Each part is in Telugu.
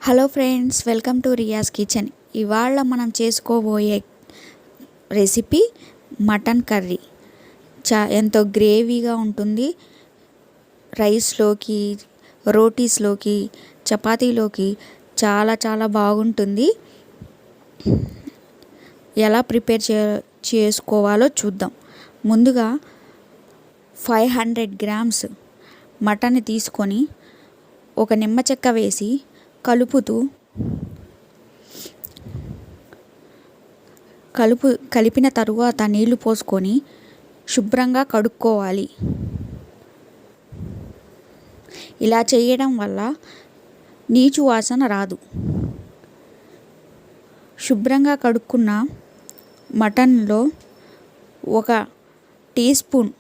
Hello friends, welcome to Riya's kitchen. ఇవాళ మనం చేసుకోబోయే రెసిపీ మటన్ కర్రీ. ఎంతో గ్రేవీగా ఉంటుంది. రైస్లోకి, రోటీస్లోకి, చపాతీలోకి చాలా చాలా బాగుంటుంది. ఎలా ప్రిపేర్ చేసుకోవాలో చూద్దాం. ముందుగా 500 గ్రామ్స్ మటన్ తీసుకొని ఒక నిమ్మ చెక్క వేసి కలిపిన తరువాత నీళ్లు పోసుకొని శుభ్రంగా కడుక్కోవాలి. ఇలా చేయడం వల్ల నీచు వాసన రాదు. శుభ్రంగా కడుక్కున్న మటన్లో 1 టీ స్పూన్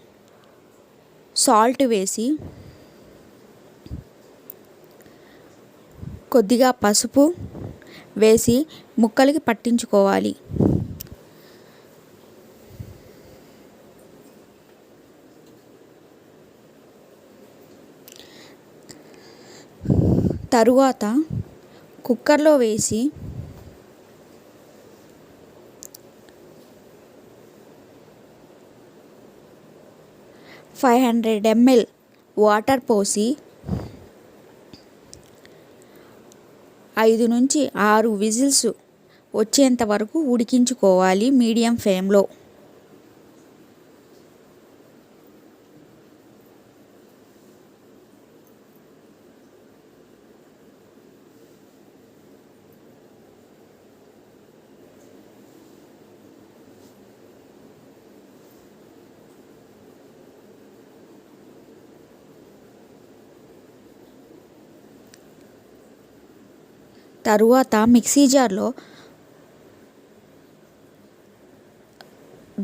సాల్ట్ వేసి, కొద్దిగా పసుపు వేసి ముక్కలకి పట్టించుకోవాలి. తరువాత కుక్కర్లో వేసి 500 ml వాటర్ పోసి 5 నుంచి 6 విజిల్స్ వచ్చేంత వరకు ఉడికించుకోవాలి మీడియం ఫ్లేమ్లో. తరువాత మిక్సీ జార్లో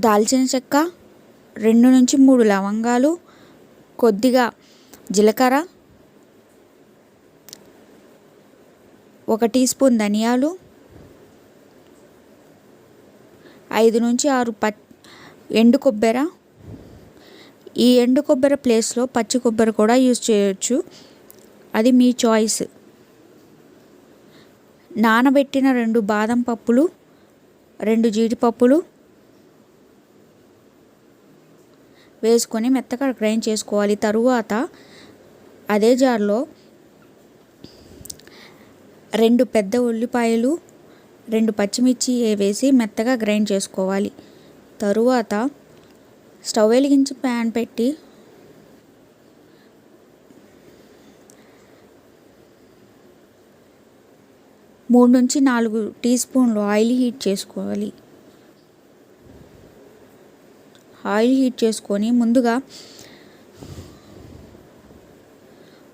దాల్చిన చెక్క, 2 నుంచి 3 లవంగాలు, కొద్దిగా జీలకర్ర, 1 టీ స్పూన్ ధనియాలు, 5 నుంచి 6 ఎండు కొబ్బరి. ఈ ఎండు కొబ్బరి ప్లేస్లో పచ్చి కొబ్బరి కూడా యూజ్ చేయొచ్చు, అది మీ చాయిస్. నానబెట్టిన 2 బాదం పప్పులు, 2 జీడిపప్పులు వేసుకొని మెత్తగా గ్రైండ్ చేసుకోవాలి. తరువాత అదే జార్లో 2 పెద్ద ఉల్లిపాయలు, 2 పచ్చిమిర్చి వేసి మెత్తగా గ్రైండ్ చేసుకోవాలి. తరువాత స్టవ్ వెలిగించి ప్యాన్ పెట్టి 3 నుంచి 4 టీ స్పూన్లు ఆయిల్ హీట్ చేసుకోవాలి. ఆయిల్ హీట్ చేసుకొని ముందుగా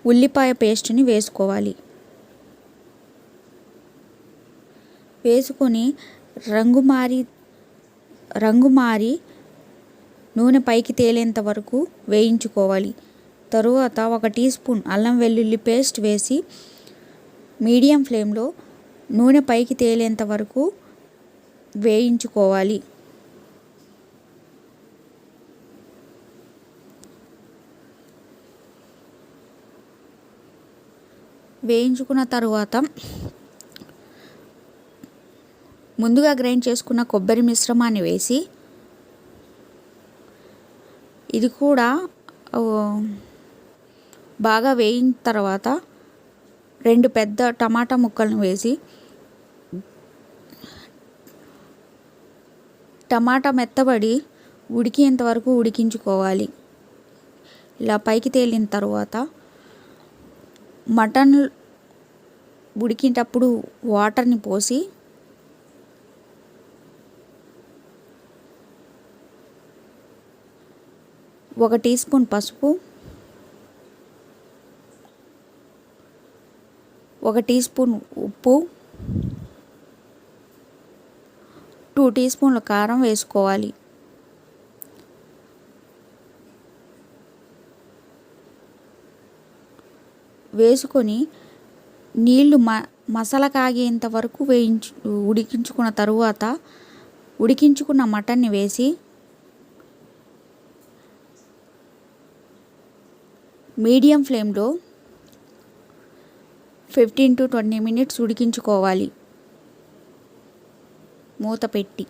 ఉల్లిపాయ పేస్ట్ని వేసుకోవాలి. వేసుకొని రంగు మారి నూనె పైకి తేలేంత వరకు వేయించుకోవాలి. తరువాత 1 టీ స్పూన్ అల్లం వెల్లుల్లి పేస్ట్ వేసి మీడియం ఫ్లేమ్లో నూనె పైకి తేలేంత వరకు వేయించుకోవాలి. వేయించుకున్న తరువాత ముందుగా గ్రైండ్ చేసుకున్న కొబ్బరి మిశ్రమాన్ని వేసి, ఇది కూడా బాగా వేయిన తర్వాత 2 పెద్ద టమాటా ముక్కలను వేసి టమాటా మెత్తబడి ఉడికేంత వరకు ఉడికించుకోవాలి. ఇలా పైకి తేలిన తర్వాత మటన్ ఉడికేటప్పుడు వాటర్ని పోసి ఒక టీ స్పూన్ పసుపు, 1 టీ స్పూన్ ఉప్పు, 2 టీ స్పూన్ల కారం వేసుకోవాలి. వేసుకొని నీళ్లు మసాలా కాగేంత వరకు ఉడికించుకున్న తరువాత ఉడికించుకున్న మటన్ని వేసి మీడియం ఫ్లేమ్లో 15 to 20 minutes ఉడికించుకోవాలి మూత పెట్టి.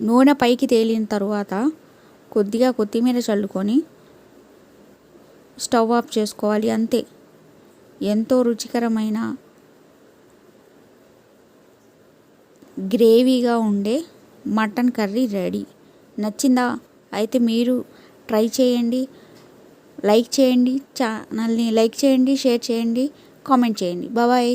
నూనె పైకి తేలిన తర్వాత కొద్దిగా కొత్తిమీర చల్లుకొని స్టవ్ ఆఫ్ చేసుకోవాలి. అంతే, ఎంతో రుచికరమైన గ్రేవీగా ఉండే మటన్ కర్రీ రెడీ. నచ్చిందా? అయితే మీరు ట్రై చేయండి. లైక్ చేయండి, ఛానల్ని లైక్ చేయండి, షేర్ చేయండి, కామెంట్ చేయండి. బాయ్.